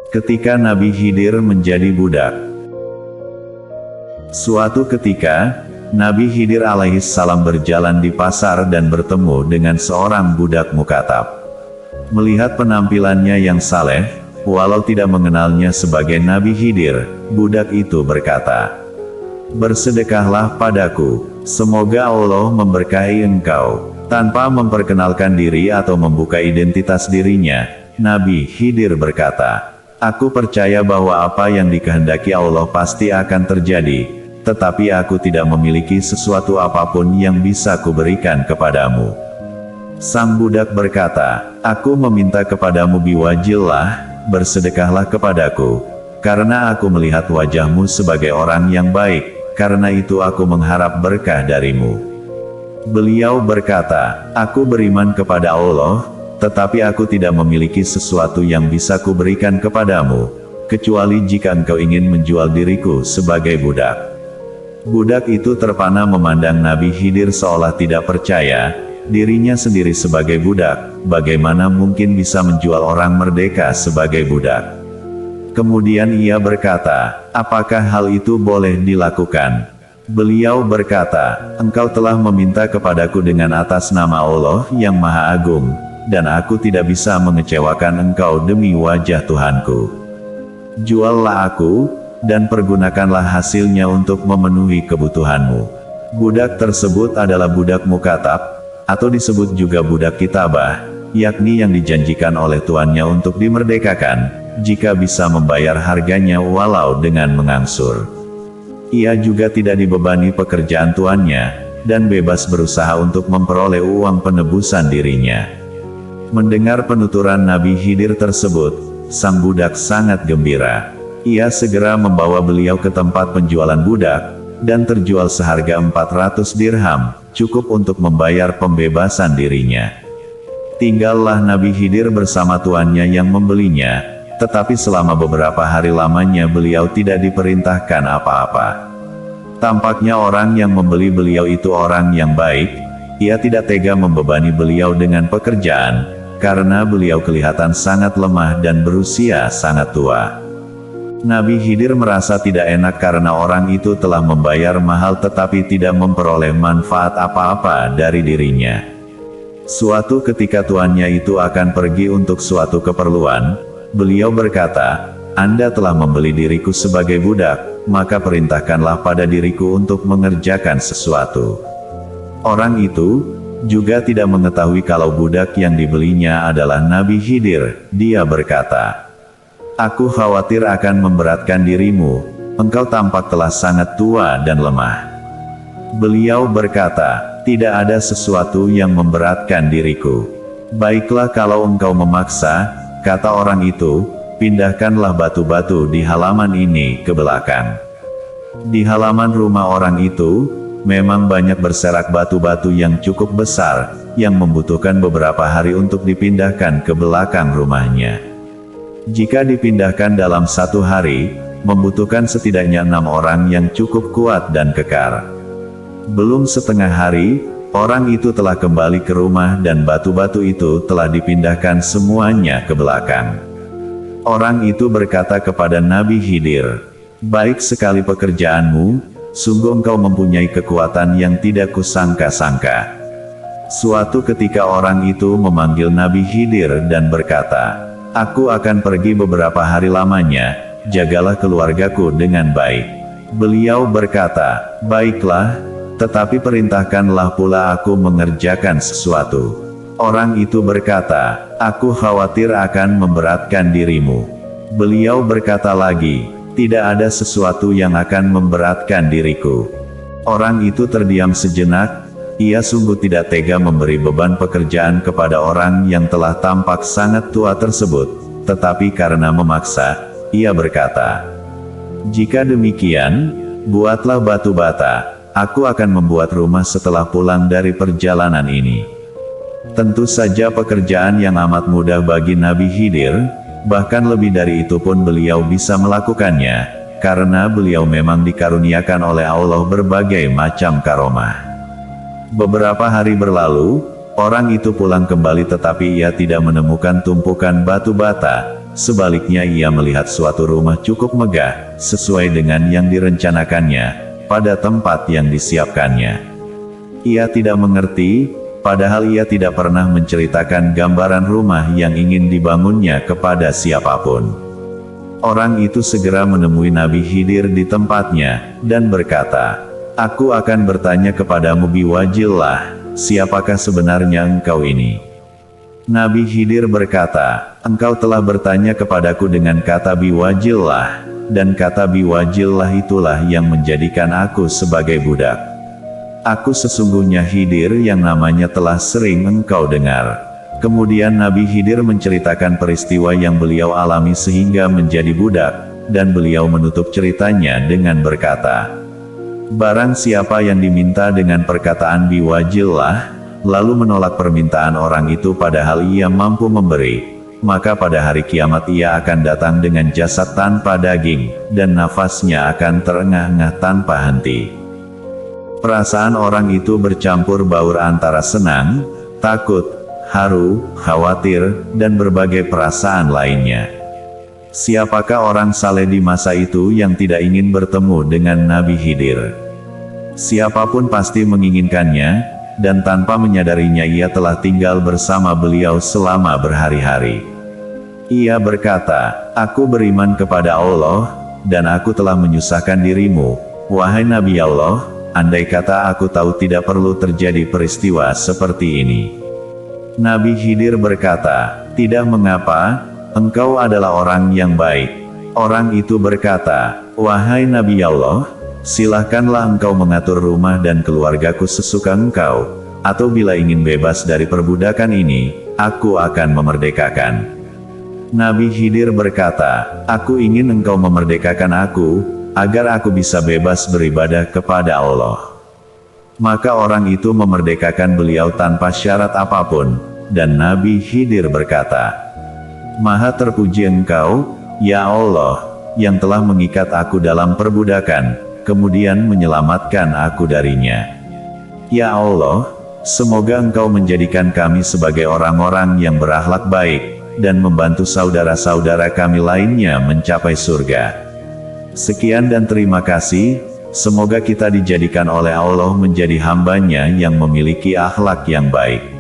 Ketika Nabi Khidir menjadi budak. Suatu ketika, Nabi Khidir alaihissalam berjalan di pasar dan bertemu dengan seorang budak mukatab. Melihat penampilannya yang saleh, walau tidak mengenalnya sebagai Nabi Khidir, budak itu berkata, "Bersedekahlah padaku, semoga Allah memberkahi engkau." Tanpa memperkenalkan diri atau membuka identitas dirinya, Nabi Khidir berkata, "Aku percaya bahwa apa yang dikehendaki Allah pasti akan terjadi, tetapi aku tidak memiliki sesuatu apapun yang bisa kuberikan kepadamu." Sang budak berkata, "Aku meminta kepadamu biwajillah, bersedekahlah kepadaku, karena aku melihat wajahmu sebagai orang yang baik, karena itu aku mengharap berkah darimu." Beliau berkata, "Aku beriman kepada Allah, tetapi aku tidak memiliki sesuatu yang bisa kuberikan kepadamu, kecuali jika engkau ingin menjual diriku sebagai budak." Budak itu terpana memandang Nabi Khidir seolah tidak percaya, dirinya sendiri sebagai budak, bagaimana mungkin bisa menjual orang merdeka sebagai budak. Kemudian ia berkata, "Apakah hal itu boleh dilakukan?" Beliau berkata, "Engkau telah meminta kepadaku dengan atas nama Allah yang Maha Agung, dan aku tidak bisa mengecewakan engkau demi wajah Tuhanku. Juallah aku, dan pergunakanlah hasilnya untuk memenuhi kebutuhanmu." Budak tersebut adalah budak mukatab, atau disebut juga budak kitabah, yakni yang dijanjikan oleh tuannya untuk dimerdekakan, jika bisa membayar harganya walau dengan mengangsur. Ia juga tidak dibebani pekerjaan tuannya, dan bebas berusaha untuk memperoleh uang penebusan dirinya. Mendengar penuturan Nabi Khidir tersebut, sang budak sangat gembira. Ia segera membawa beliau ke tempat penjualan budak, dan terjual seharga 400 dirham, cukup untuk membayar pembebasan dirinya. Tinggallah Nabi Khidir bersama tuannya yang membelinya, tetapi selama beberapa hari lamanya beliau tidak diperintahkan apa-apa. Tampaknya orang yang membeli beliau itu orang yang baik, ia tidak tega membebani beliau dengan pekerjaan, karena beliau kelihatan sangat lemah dan berusia sangat tua. Nabi Khidir merasa tidak enak karena orang itu telah membayar mahal tetapi tidak memperoleh manfaat apa-apa dari dirinya. Suatu ketika tuannya itu akan pergi untuk suatu keperluan, beliau berkata, "Anda telah membeli diriku sebagai budak, maka perintahkanlah pada diriku untuk mengerjakan sesuatu." Orang itu juga tidak mengetahui kalau budak yang dibelinya adalah Nabi Khidir. Dia berkata, "Aku khawatir akan memberatkan dirimu, engkau tampak telah sangat tua dan lemah." Beliau berkata, "Tidak ada sesuatu yang memberatkan diriku. Baiklah kalau engkau memaksa," kata orang itu, "pindahkanlah batu-batu di halaman ini ke belakang." Di halaman rumah orang itu, memang banyak berserak batu-batu yang cukup besar, yang membutuhkan beberapa hari untuk dipindahkan ke belakang rumahnya. Jika dipindahkan dalam 1 hari, membutuhkan setidaknya 6 orang yang cukup kuat dan kekar. Belum setengah hari, orang itu telah kembali ke rumah dan batu-batu itu telah dipindahkan semuanya ke belakang. Orang itu berkata kepada Nabi Khidir, "Baik sekali pekerjaanmu, sungguh engkau mempunyai kekuatan yang tidak kusangka-sangka." Suatu ketika orang itu memanggil Nabi Khidir dan berkata, "Aku akan pergi beberapa hari lamanya, jagalah keluargaku dengan baik." Beliau berkata, "Baiklah, tetapi perintahkanlah pula aku mengerjakan sesuatu." Orang itu berkata, "Aku khawatir akan memberatkan dirimu." Beliau berkata lagi, "Tidak ada sesuatu yang akan memberatkan diriku." Orang itu terdiam sejenak, ia sungguh tidak tega memberi beban pekerjaan kepada orang yang telah tampak sangat tua tersebut, tetapi karena memaksa, ia berkata, "Jika demikian, buatlah batu bata. Aku akan membuat rumah setelah pulang dari perjalanan ini." Tentu saja pekerjaan yang amat mudah bagi Nabi Khidir, bahkan lebih dari itu pun beliau bisa melakukannya, karena beliau memang dikaruniakan oleh Allah berbagai macam karomah. Beberapa hari berlalu, orang itu pulang kembali tetapi ia tidak menemukan tumpukan batu bata, sebaliknya ia melihat suatu rumah cukup megah, sesuai dengan yang direncanakannya, pada tempat yang disiapkannya. Ia tidak mengerti, padahal ia tidak pernah menceritakan gambaran rumah yang ingin dibangunnya kepada siapapun. Orang itu segera menemui Nabi Khidir di tempatnya, dan berkata, "Aku akan bertanya kepadamu biwajillah, siapakah sebenarnya engkau ini?" Nabi Khidir berkata, "Engkau telah bertanya kepadaku dengan kata biwajillah, dan kata biwajillah itulah yang menjadikan aku sebagai budak. Aku sesungguhnya Khidir yang namanya telah sering engkau dengar." Kemudian Nabi Khidir menceritakan peristiwa yang beliau alami sehingga menjadi budak, dan beliau menutup ceritanya dengan berkata, "Barang siapa yang diminta dengan perkataan biwajillah, lalu menolak permintaan orang itu padahal ia mampu memberi, maka pada hari kiamat ia akan datang dengan jasad tanpa daging, dan nafasnya akan terengah-engah tanpa henti." Perasaan orang itu bercampur baur antara senang, takut, haru, khawatir, dan berbagai perasaan lainnya. Siapakah orang saleh di masa itu yang tidak ingin bertemu dengan Nabi Khidir? Siapapun pasti menginginkannya, dan tanpa menyadarinya ia telah tinggal bersama beliau selama berhari-hari. Ia berkata, "Aku beriman kepada Allah, dan aku telah menyusahkan dirimu, wahai Nabi Allah, andai kata aku tahu tidak perlu terjadi peristiwa seperti ini." Nabi Khidir berkata, "Tidak mengapa, engkau adalah orang yang baik." Orang itu berkata, "Wahai Nabi Allah, silahkanlah engkau mengatur rumah dan keluargaku sesuka engkau, atau bila ingin bebas dari perbudakan ini, aku akan memerdekakan." Nabi Khidir berkata, "Aku ingin engkau memerdekakan aku, agar aku bisa bebas beribadah kepada Allah." Maka orang itu memerdekakan beliau tanpa syarat apapun, dan Nabi Khidir berkata, "Maha terpuji engkau, ya Allah, yang telah mengikat aku dalam perbudakan, kemudian menyelamatkan aku darinya. Ya Allah, semoga engkau menjadikan kami sebagai orang-orang yang berakhlak baik, dan membantu saudara-saudara kami lainnya mencapai surga. Sekian dan terima kasih. Semoga kita dijadikan oleh Allah menjadi hamba-Nya yang memiliki akhlak yang baik."